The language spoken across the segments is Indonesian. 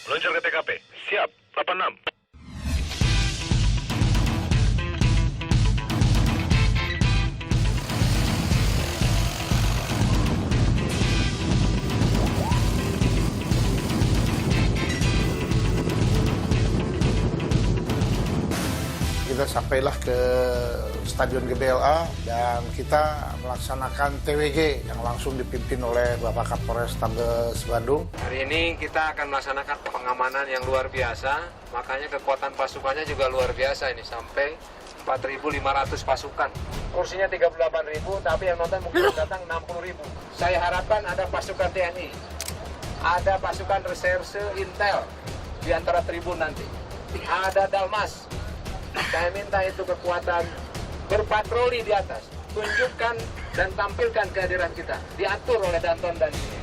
Meluncur ke TKP. Siap, 86. Kita sampailah ke Stadion GBLA dan kita melaksanakan TWG yang langsung dipimpin oleh Bapak Kapolres Tabes Bandung. Hari ini kita akan melaksanakan pengamanan yang luar biasa, makanya kekuatan pasukannya juga luar biasa ini, sampai 4.500 pasukan. Kursinya 38.000, tapi yang nonton mungkin datang 60.000. Saya harapkan ada pasukan TNI, ada pasukan reserse Intel di antara tribun nanti, ada Dalmas. Saya minta itu kekuatan berpatroli di atas, tunjukkan dan tampilkan kehadiran kita, diatur oleh Danton dan ini.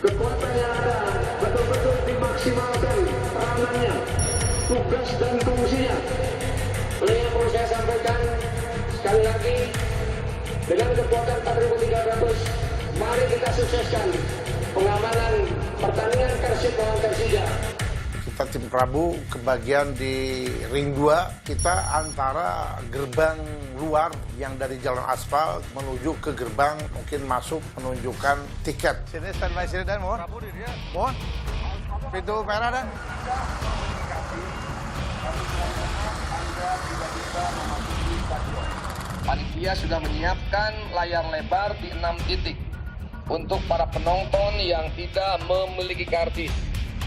Kekuatan yang ada betul-betul dimaksimalkan peranannya, tugas dan fungsinya. Ini yang perlu saya sampaikan sekali lagi, dengan kekuatan 4.300, mari kita sukseskan pengamanan pertandingan Persib lawan Persija. Kita tim Prabu kebagian di ring 2, kita antara gerbang luar yang dari jalan aspal menuju ke gerbang mungkin masuk menunjukkan tiket. Sini standby sini dan mohon. Mohon. Pintu merah dan. Panitia sudah menyiapkan layar lebar di 6 titik untuk para penonton yang tidak memiliki karcis,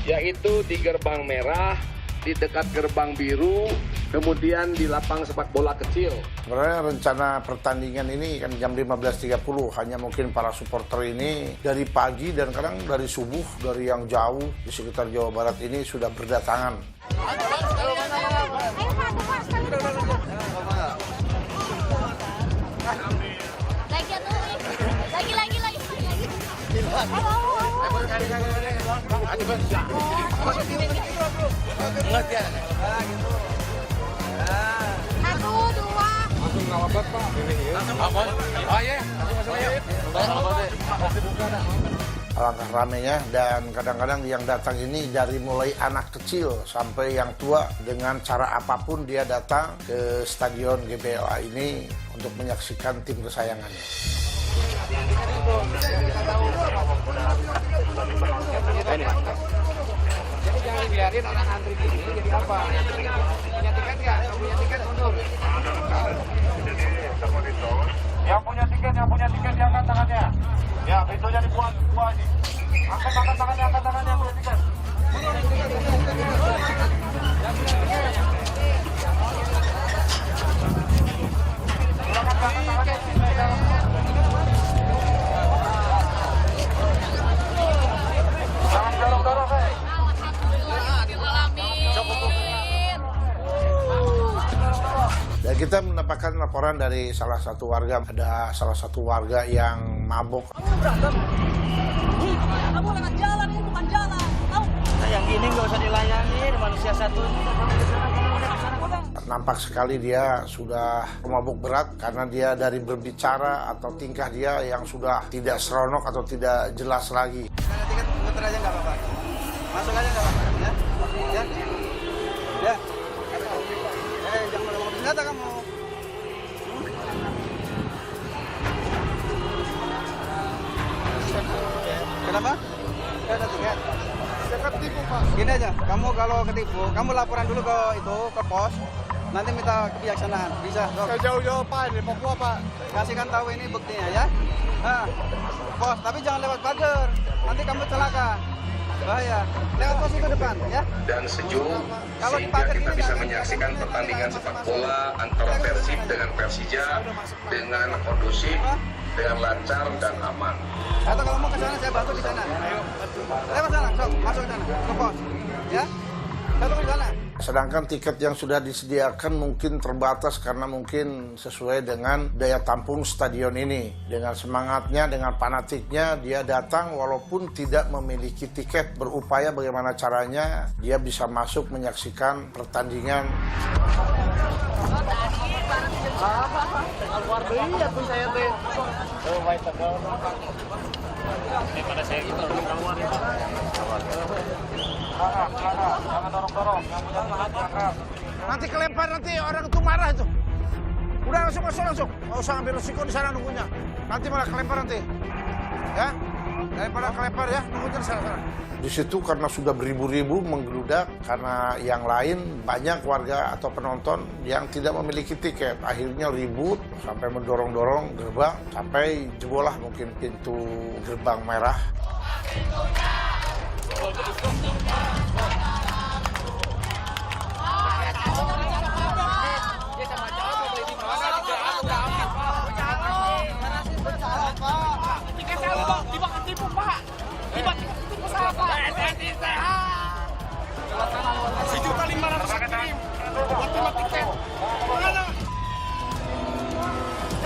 yaitu di gerbang merah, di dekat gerbang biru, kemudian di lapang sepak bola kecil. Sebenarnya rencana pertandingan ini kan jam 15.30, hanya mungkin para supporter ini dari pagi dan kadang dari subuh, dari yang jauh di sekitar Jawa Barat ini sudah berdatangan. Alangkah ramenya, dan kadang-kadang yang datang ini dari mulai anak kecil sampai yang tua, dengan cara apapun dia datang ke Stadion GBLA ini untuk menyaksikan tim kesayangannya. Jadi jangan dibiarin orang antri gini, jadi apa? Punya tiket nggak? Kalau punya tiket mundur. Yang punya tiket diangkat tangannya. Ya, pintunya dibuat semua ini. Angkat tangannya punya tiket. Dan kita mendapatkan laporan dari salah satu warga, ada salah satu warga yang mabuk. Kamu lewat jalan, ini bukan jalan. Tahu? Nah, yang ini nggak usah dilayani, manusia satu. Nampak sekali dia sudah mabuk berat karena dia dari berbicara atau tingkah dia yang sudah tidak seronok atau tidak jelas lagi. Tiket muter aja nggak apa-apa. Masuk aja nggak apa-apa. Ya. Ya. Ya. Jangan mau senjata kamu. Kenapa? Tidak ada tiket. Saya ketipu, Pak. Gini aja, kamu kalau ketipu, kamu laporan dulu ke pos. Nanti minta kebijaksanaan, bisa. Saya jauh-jauh, Pak, di Papua, Pak. Kasihkan tahu ini buktinya ya. Nah, pos, tapi jangan lewat pagar. Nanti kamu celaka. Bahaya. Lewat pos itu depan, ya. Dan sejuk, sehingga kita bisa menyaksikan pertandingan sepak bola antara Persib dengan Persija dengan kondusif, dengan lancar dan aman. Atau kalau mau ke sana, saya bantu di sana. Ayo. Lewat sana, sok, masuk ke sana, ke pos. Ya. Saya tunggu di sana. Sedangkan tiket yang sudah disediakan mungkin terbatas karena mungkin sesuai dengan daya tampung stadion ini. Dengan semangatnya, dengan fanatiknya, dia datang walaupun tidak memiliki tiket, berupaya bagaimana caranya dia bisa masuk menyaksikan pertandingan. Oh, tadi bareng Keluar beli ya tuh saya teh. Oh, baik tegal. Daripada saya gitu keluar ya. Jangan dorong-dorong. Yang punya lahan diangkat. Nanti kelempar nanti orang itu marah itu. Udah langsung masuk langsung. Nggak usah ambil resiko di sana nunggunya. Nanti malah kelempar nanti. Ya? Daripada kelempar ya, nunggunya di sana. Di situ karena sudah beribu-ribu menggeludak, karena yang lain banyak warga atau penonton yang tidak memiliki tiket. Akhirnya ribut sampai mendorong-dorong gerbang, sampai jebolah mungkin pintu gerbang merah.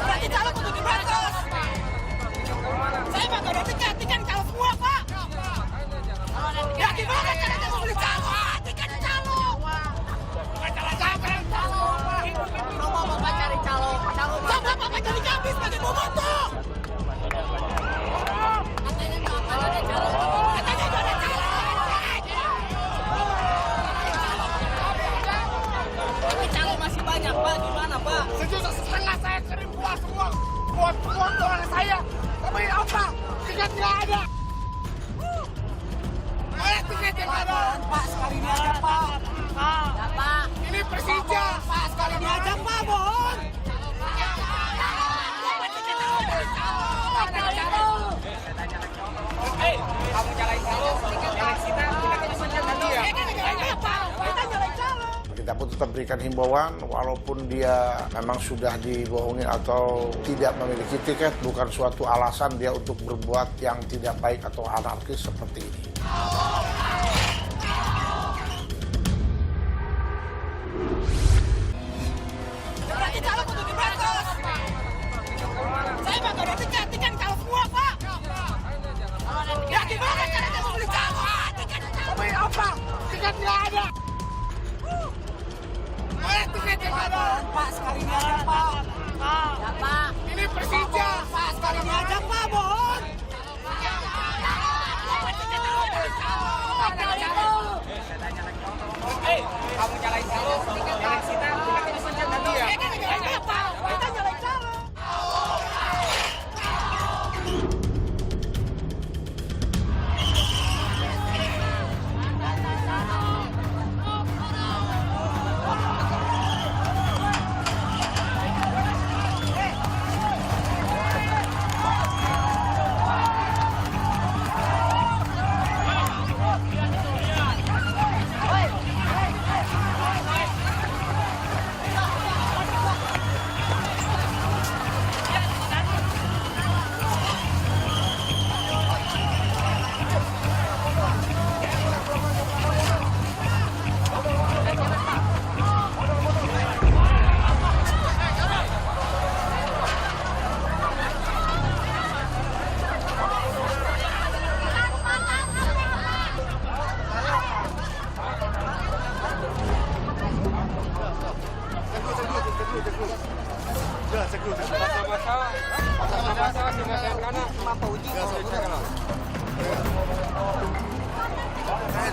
Berarti calon kudu dibantos. Saya mah gak ada tiket calon semua, Pak. Ya gimana caranya mau beli calon? Tiket calon. Calon. Mau Bapak cari calon. Coba Bapak cari habis bagi bobot tuh. Katanya ada calon. Tapi calon masih banyak, Pak. Gimana, Pak? 1,5 juta saya kirim buat semua. Buat orang saya. Tapi apa? Tiket nggak ada. Tiket yang ada. Pak, sekali ini aja, Pak. Ya, Pak. Ini Persija. Pak, sekali ini aja, Pak, mohon. Hei, kamu nyalain calon. Nyalain kita nanti ya. Kita nyalain calon. Kita pun tetap berikan himbauan, walaupun dia memang sudah dibohongin atau tidak memiliki tiket, bukan suatu alasan dia untuk berbuat yang tidak baik atau anarkis seperti ini. Berarti calon kudu dibantos. Saya mah gak ada tiket calon semua, Pak. Ya gimana caranya mau beli calon? Tapi apa? Tiket nggak ada. Tiket yang ada. Pak, sekali ini aja, Pak. Ya, Pak. Ini Persija. Pak, sekali ini aja, Pak, mohon. Hei, kamu nyalain calon. Nyalain kita nanti ya. Kita nyalain calon.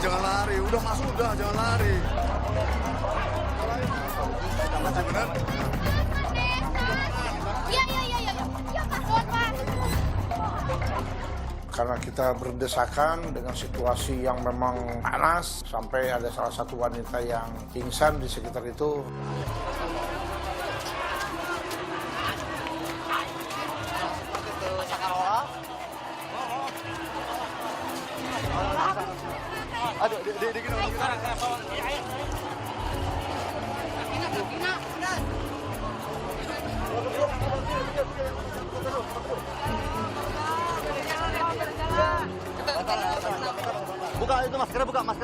Jangan lari, udah masuk udah, jangan lari. Masih benar? Iya, Pak. Karena kita berdesakan dengan situasi yang memang panas, sampai ada salah satu wanita yang pingsan di sekitar itu. Aduh, di gini. Buka itu maskernya buka. Nah,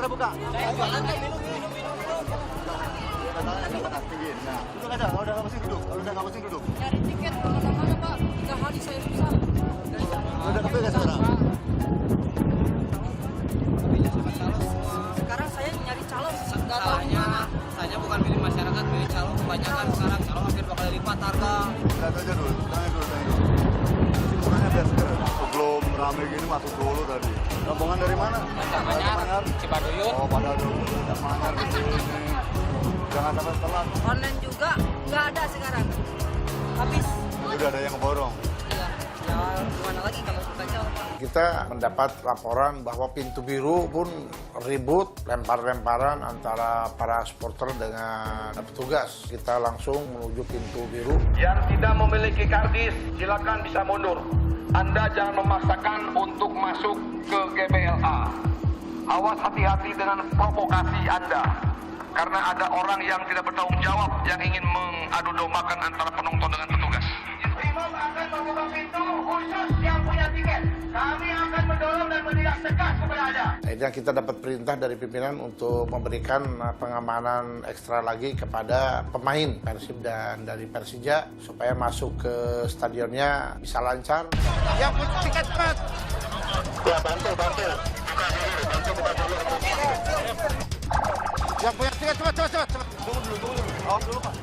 duduk aja, kalau udah nggak pusing duduk. Nyari tiket kemana-mana, Pak. 3 hari saya susah. Udah kepil nggak sekarang? Sekarang saya nyari calon. Salahnya bukan milih masyarakat, milih calon. Kebanyakan sekarang calon hampir 2 kali lipat harga. rame gini masuk dulu tadi. Rombongan dari mana? Manyar, Cibaduyut. Oh, pada dulu. Manyar di sini. Jangan sampai telat. Online juga nggak ada sekarang. Habis. Udah ada yang ngeborong. Iya. Ya gimana lagi kalau bukannya Kita mendapat laporan bahwa pintu biru pun ribut, lempar-lemparan antara para supporter dengan petugas. Kita langsung menuju pintu biru. Yang tidak memiliki kardis, silakan bisa mundur. Anda jangan memaksakan untuk masuk ke GBLA. Awas hati-hati dengan provokasi Anda. Karena ada orang yang tidak bertanggung jawab yang ingin mengadu dombakan antara penonton dengan petugas. Imam akan membuka pintu khusus yang punya tiket. Kami akan mendorong dan menindak tegas kepada Anda. Akhirnya kita dapat perintah dari pimpinan untuk memberikan pengamanan ekstra lagi kepada pemain Persib dan dari Persija supaya masuk ke stadionnya bisa lancar. Yang punya tiket cepat. Ya, bantu. Yang punya tiket cepat. Tunggu dulu. Oh, dulu Pak.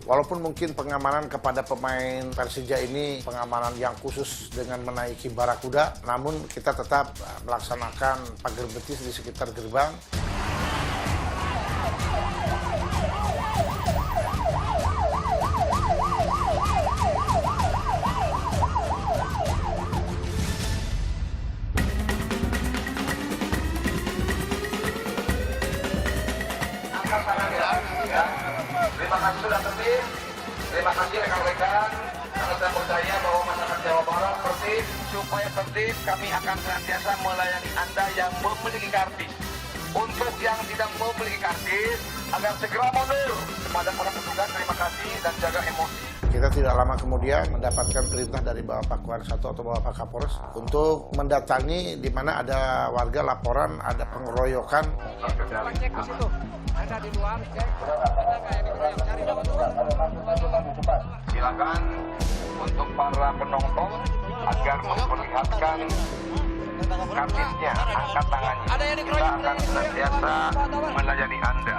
Walaupun mungkin pengamanan kepada pemain Persija ini pengamanan yang khusus dengan menaiki barakuda, namun kita tetap melaksanakan pagar betis di sekitar gerbang. Terima kasih sudah tertib. Terima kasih rekan-rekan. Karena saya percaya bahwa masyarakat Jawa Barat tertib. Supaya tertib, kami akan senantiasa melayani Anda yang memiliki kardis. Untuk yang tidak memiliki kardis, agar segera mundur. Kepada para petugas, terima kasih dan jaga emosi. Kita tidak lama kemudian mendapatkan perintah dari Bapak Kuar 1 atau Bapak Kapolres untuk mendatangi di mana ada warga laporan ada pengeroyokan. Cek di situ. Ada di luar, cek. Silakan untuk para penonton agar memperlihatkan kardisnya, angkat tangannya. Kita akan senantiasa melayani Anda.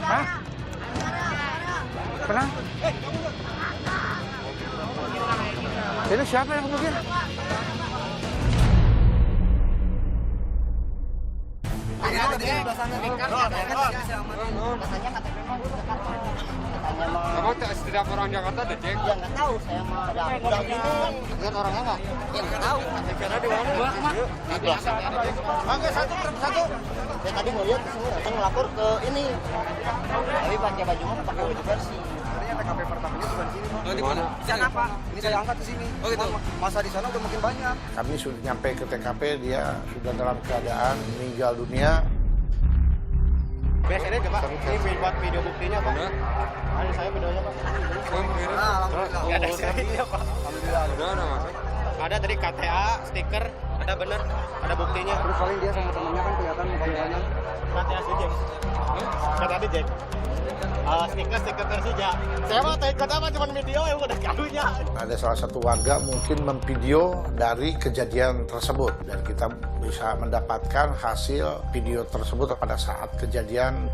Hah? Tenang. Ini siapa yang mungkin? Kamu tidak orang Jakarta deh, cek. Ya nggak tahu, saya mah udah bingung. Lihat orangnya nggak? Ya nggak tahu. Karena di mana? Di belakang. Oke, satu. Saya tadi mau lihat kesini, datang ngelapor ke ini. Tapi pakai baju mana? Pakai baju bersih. TKP pertamanya bukan di sini, Pak. Di mana? Di sana, Pak. Ini saya angkat ke sini. Oh, gitu. Masa di sana udah makin banyak. Kami sudah nyampe ke TKP, dia sudah dalam keadaan meninggal dunia. Biasanya coba, ini buat video buktinya, Pak. Ada saya videonya, Pak. Alhamdulillah. Nggak ada videonya, Pak. Alhamdulillah. Udah masuk. Ada tadi KTA, stiker, ada bener, ada buktinya. Terus paling dia sama temennya kan kelihatan mobilnya. KTA si Jack. KTA di Jack. Stiker Persija. Saya mah ikut apa cuma video yang udah karunya. Ada salah satu warga mungkin memvideo dari kejadian tersebut dan kita bisa mendapatkan hasil video tersebut pada saat kejadian.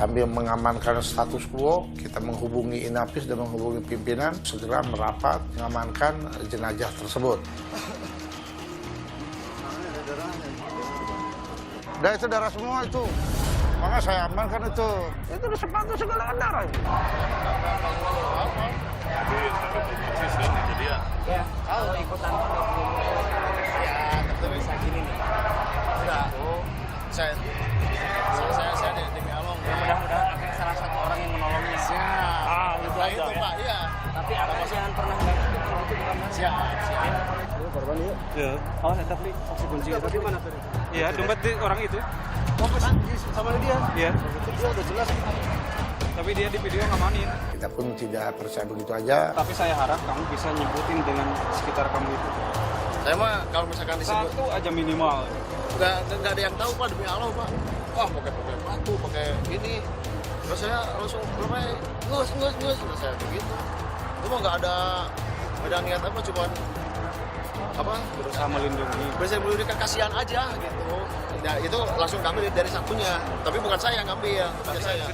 Sambil mengamankan status quo, kita menghubungi Inapis dan menghubungi pimpinan, segera merapat mengamankan jenazah tersebut. Dan itu darah semua itu. Maka saya amankan itu. Itu udah sepatu segala darah. Ya, kalau ikutan ya tentu bisa gini nih. Sudah. Saya demi Allah. Mudah-mudahan ada salah satu orang yang menolongnya. Siap. Itu aja ya. Pak, iya. Tapi apa yang pernah itu bukan siap. Korban yuk. Ya. Oh, tapi saksi kunci. Tapi mana tadi? Iya, dompet orang itu. Fokus sama dia. Iya. Dia udah jelas. Tapi dia di video ngamanin. Kita pun tidak percaya begitu aja. Tapi saya harap kamu bisa nyebutin dengan sekitar kamu itu. Saya mah kalau misalkan disebut Satu aja minimal. nggak ada yang tahu Pak, demi Allah Pak. Wah pakai batu, pakai ini. Terus saya langsung mulai ngus. Terus saya begitu. Itu mah nggak ada niat apa, cuman apa? Berusaha melindungi. Berusaha melindungi, kasihan aja gitu. Ya itu langsung kami dari sakunya. Tapi bukan saya yang ngambil, bukan saya.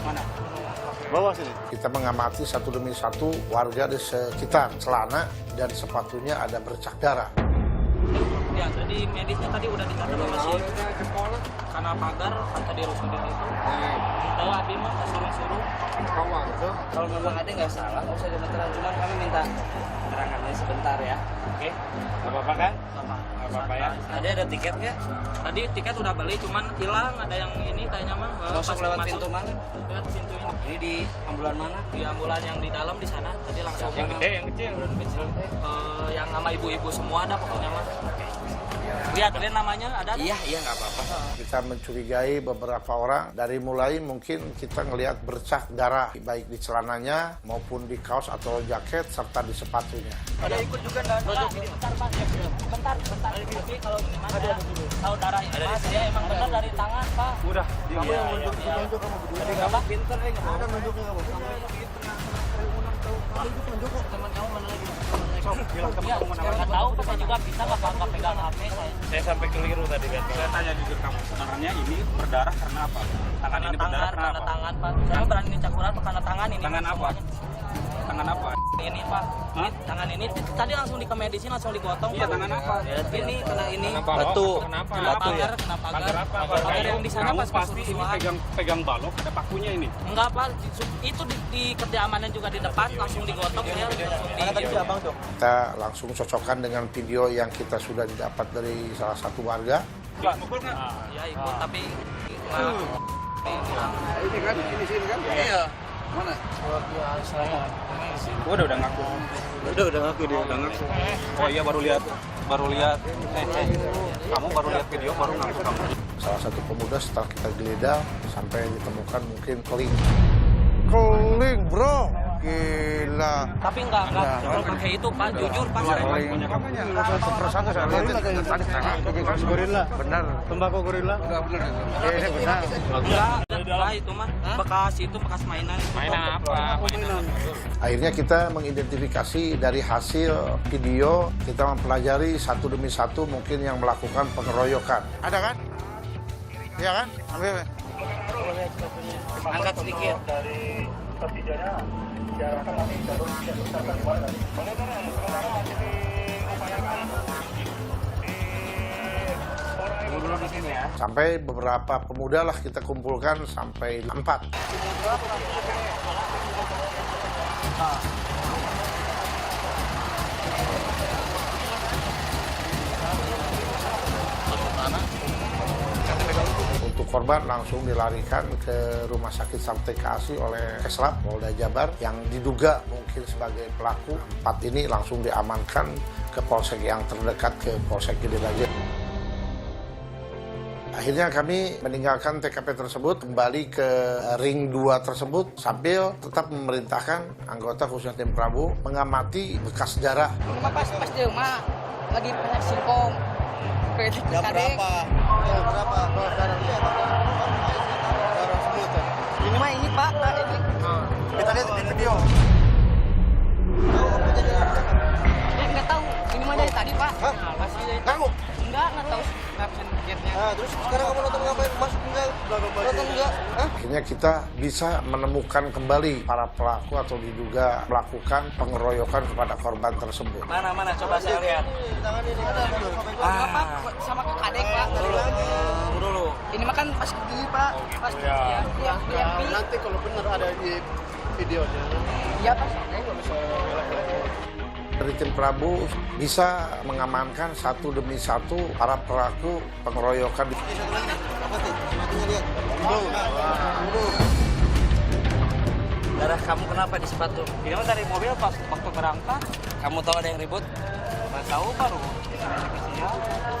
Mana? Bawa sini. Kita mengamati satu demi satu warga di sekitar celana dan sepatunya ada bercak darah. Ya, jadi medisnya tadi udah dicatat sama si karena pagar kan tadi rusun di situ. Tahu Abi mah suruh-suruh. Kalau memang ada nggak salah, nggak usah dimeteran. Cuman kami minta keterangannya sebentar ya. Oke? Nggak apa-apa kan? Nggak apa-apa ya. Tadi ada tiket nggak? Tadi tiket udah beli, cuman hilang. Ada yang ini kayaknya mah. Masuk lewat pintu mana? Lewat pintu ini. Ini di ambulan mana? Di ambulan yang di dalam di sana. Tadi langsung. Yang gede, yang kecil. Yang sama ibu-ibu semua ada pokoknya mah. Lihat namanya ada. Iya nggak apa-apa. Kita mencurigai beberapa orang dari mulai mungkin kita ngelihat bercak darah baik di celananya maupun di kaos atau jaket serta di sepatunya. Ada ikut juga enggak? Bentar Pak. Bentar. Tapi kalau gimana? Ada dulu. Tahu darah ini Mas, dia emang benar dari tangan, Pak. Udah, Kamu yang nunjuk kamu berdua. Enggak pinter ya. Ada nunjuknya kamu. Teman kamu mana lagi? Iya, nggak tahu saya juga bisa nggak pegang HP saya. Saya sampai keliru tadi kan. Saya tanya jujur kamu, sebenarnya ini berdarah karena apa? Tangan ini berdarah karena apa? Tangan Pak. Saya berani cakuran karena tangan ini. Tangan apa? Tangan apa? Ini Pak. Ini, tangan ini tadi langsung di medisin langsung digotong. Iya, Pak. tangan apa? Ini kena ini Batu. Kenapa? Kena Pagar, kena pagar. Pagar yang di sana Kamu pas pasti ini pegang balok, ada pakunya ini. Enggak Pak, itu di kerja amanan juga di depan langsung digotong ya. Kita langsung cocokkan dengan video yang kita sudah didapat dari salah satu warga. Mukul nggak? Ya ikut tapi Ini kan, ini sini kan? Iya. Mana? Udah ngaku. Udah ngaku dia. Udah ngaku. Oh iya baru lihat. Kamu baru lihat video baru ngaku kamu. Salah satu pemuda setelah kita geledah sampai ditemukan mungkin keling bro, gila. tapi enggak kalau pakai itu Pak, jujur Pak. Persatu saya lihat tadi gorila, benar. Tembakau gorila, enggak benar. Ini benar. Enggak itu mah bekas mainan. Mainan apa? Akhirnya kita mengidentifikasi dari hasil video, kita mempelajari satu demi satu mungkin yang melakukan pengeroyokan. Ada kan? Iya kan? Ambil. Angkat sedikit. Sampai beberapa pemuda lah kita kumpulkan sampai 4. Untuk korban langsung dilarikan ke Rumah Sakit Sartika Asi oleh Keslab Polda Jabar yang diduga mungkin sebagai pelaku. 4 ini langsung diamankan ke polsek yang terdekat ke Polsek Gede Bage. Akhirnya kami meninggalkan TKP tersebut, kembali ke ring 2 tersebut sambil tetap memerintahkan anggota khususnya tim Prabu mengamati bekas darah. Pas di rumah lagi banyak singkong. Jam berapa? Jam berapa? Darah dia darah sebut. Ini mah ini Pak, ini. Kita lihat di video. Nggak tahu. Ini mah dari tadi Pak. Kamu? Nggak tahu. Ngapain tiketnya? Nah, terus sekarang kamu nonton ngapain? Masuk enggak? Nonton enggak? Hah? Akhirnya kita bisa menemukan kembali para pelaku atau diduga melakukan pengeroyokan kepada korban tersebut. Mana coba saya lihat. Tangan ini ada. Apa sama ke kadek Pak? Dulu. Ini mah kan pas gini Pak. Pas ya. Nanti kalau benar ada di videonya. Iya Pak. Dari tim Prabu bisa mengamankan satu demi satu para pelaku pengeroyokan. Darah kamu kenapa di sepatu? Ini mah dari mobil pas waktu berangkat. Kamu tahu ada yang ribut? Tahu baru.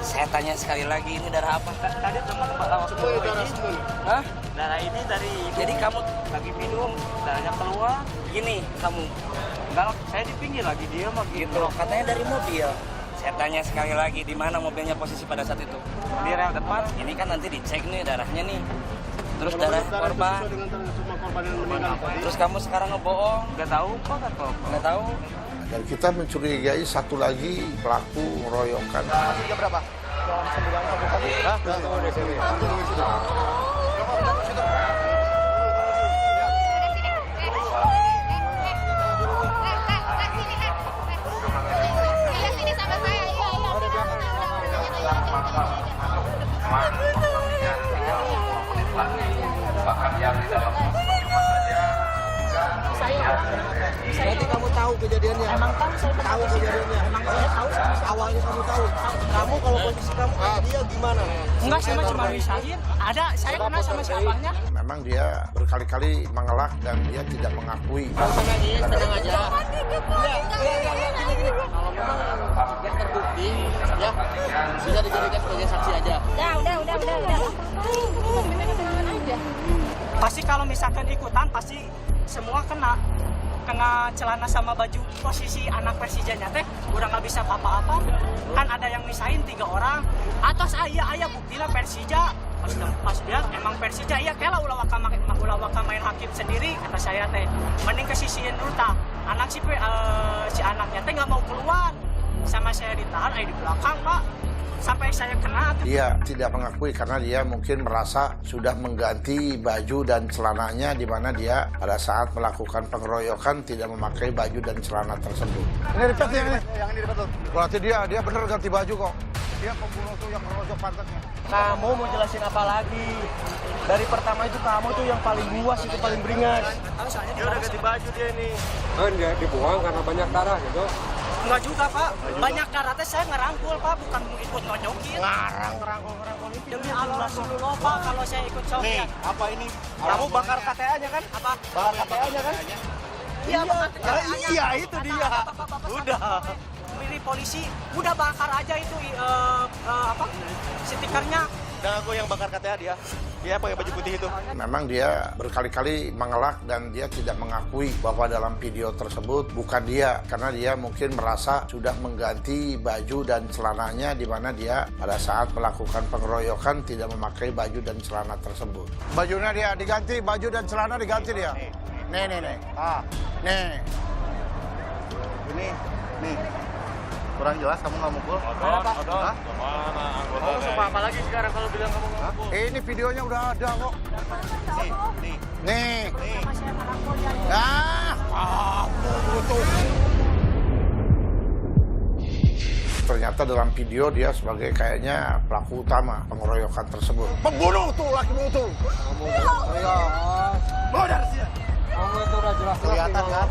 Saya tanya sekali lagi, ini darah apa? Tadi teman langsung Semua darah semua nih. Hah? darah ini dari Jadi kamu lagi minum, darahnya keluar. gini, kamu Enggak, saya di pinggir lagi dia mah gitu, gitu. katanya dari mobil. Saya tanya sekali lagi, di mana mobilnya posisi pada saat itu? Di rel depan. Ini kan nanti dicek nih darahnya nih. Terus darah korban. Sesuai dengan semua korban yang meninggal tadi. Terus kamu sekarang ngebohong, Enggak tahu kok kan kok. nggak tahu? Dan kita mencurigai satu lagi pelaku ngeroyokan. Jam berapa? Berarti kamu tahu kejadiannya? Emang tahu kejadiannya? Emang saya tahu awalnya kamu tahu. Kamu kalau kondisi kamu dia gimana? Enggak, sama cuma misahin. Ada, saya kenal sama siapanya. Memang dia berkali-kali mengelak dan dia tidak mengakui. Tenang aja. Gini. Kalau memang yang terbukti, ya bisa dijadikan sebagai saksi aja. Udah. Pasti kalau misalkan ikutan, pasti semua kena celana sama baju posisi anak Persijanya teh udah nggak bisa apa-apa. Kan ada yang misahin 3 orang atas ayah buktilah Persija pas dia emang Persija iya kela ulah waka main hakim sendiri kata saya teh mending kesisihin dulu tah anak si anaknya teh nggak mau keluar sama saya ditahan di belakang Pak sampai saya kena. Dia tidak mengakui karena dia mungkin merasa sudah mengganti baju dan celananya, di mana dia pada saat melakukan pengeroyokan tidak memakai baju dan celana tersebut. Ini ribet yang ini. Yang ini ribet tuh. Berarti dia benar ganti baju kok. Dia pembunuh tuh yang ngerojok pantatnya. Kamu mau jelasin apa lagi? Dari pertama itu kamu tuh yang paling luas, itu paling beringas. Dia udah ganti baju dia nih. Kan dia dibuang karena banyak darah gitu. Enggak juga Pak, banyak karate saya ngerangkul Pak, bukan ikut nonjokin. Ngerangkul Demi Allah dulu Pak, kalau saya ikut Nih, cowok. apa ini? Kamu bakar KTA-nya kan? Apa? Bakar KTA-nya kan? Iya, bakar Iya, itu dia. Udah. Milih polisi, udah bakar aja itu stikernya. Dan aku yang bakar KTA dia. Dia pakai baju putih itu. Memang dia berkali-kali mengelak dan dia tidak mengakui bahwa dalam video tersebut bukan dia, karena dia mungkin merasa sudah mengganti baju dan celananya, di mana dia pada saat melakukan pengeroyokan tidak memakai baju dan celana tersebut. Bajunya dia diganti, baju dan celana diganti dia. Nih. Nih. Ini. Kurang jelas kamu nggak mukul? Hah? Kamu sumpah apa lagi sekarang kalau bilang kamu nggak mukul? Ini videonya udah ada kok. Nih. Ternyata dalam video dia sebagai kayaknya pelaku utama pengeroyokan tersebut. Pembunuh tuh, laki itu. Mau dari sini. Kamu itu udah jelas Kelihatan kan?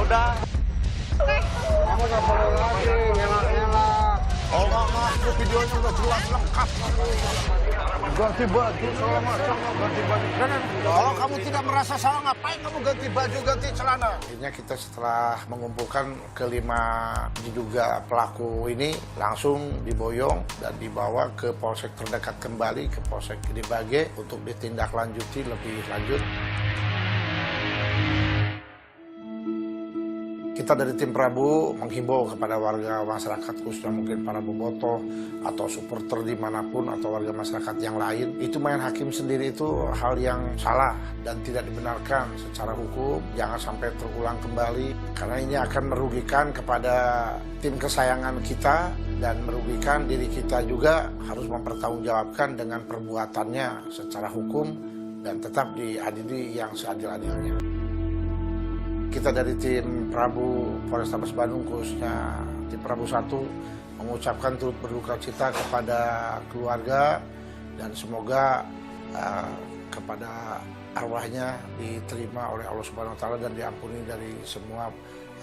Udah. Kamu nggak boleh lagi ngelak-ngelak. Oh enggak, itu videonya udah jelas lengkap. Ganti baju segala macam, ganti baju. Kalau kamu tidak merasa salah, ngapain kamu ganti baju, ganti celana? Akhirnya kita setelah mengumpulkan kelima diduga pelaku ini, langsung diboyong dan dibawa ke polsek terdekat kembali, ke polsek Gede Bage untuk ditindaklanjuti lebih lanjut. Kita dari tim Prabu menghimbau kepada warga masyarakat, khususnya mungkin para bobotoh atau supporter dimanapun atau warga masyarakat yang lain, itu main hakim sendiri itu hal yang salah dan tidak dibenarkan secara hukum. Jangan sampai terulang kembali, karena ini akan merugikan kepada tim kesayangan kita dan merugikan diri kita juga, harus mempertanggungjawabkan dengan perbuatannya secara hukum dan tetap diadili yang seadil-adilnya. Kita dari tim Prabu Polrestabes Bandung, khususnya tim Prabu 1, mengucapkan turut berduka cita kepada keluarga dan semoga kepada arwahnya diterima oleh Allah Subhanahu wa Ta'ala dan diampuni dari semua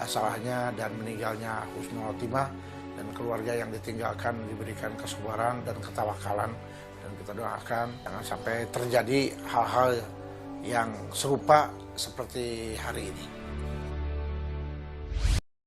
salahnya dan meninggalnya husnul khotimah, dan keluarga yang ditinggalkan diberikan kesabaran dan ketawakalan, dan kita doakan jangan sampai terjadi hal-hal yang serupa seperti hari ini.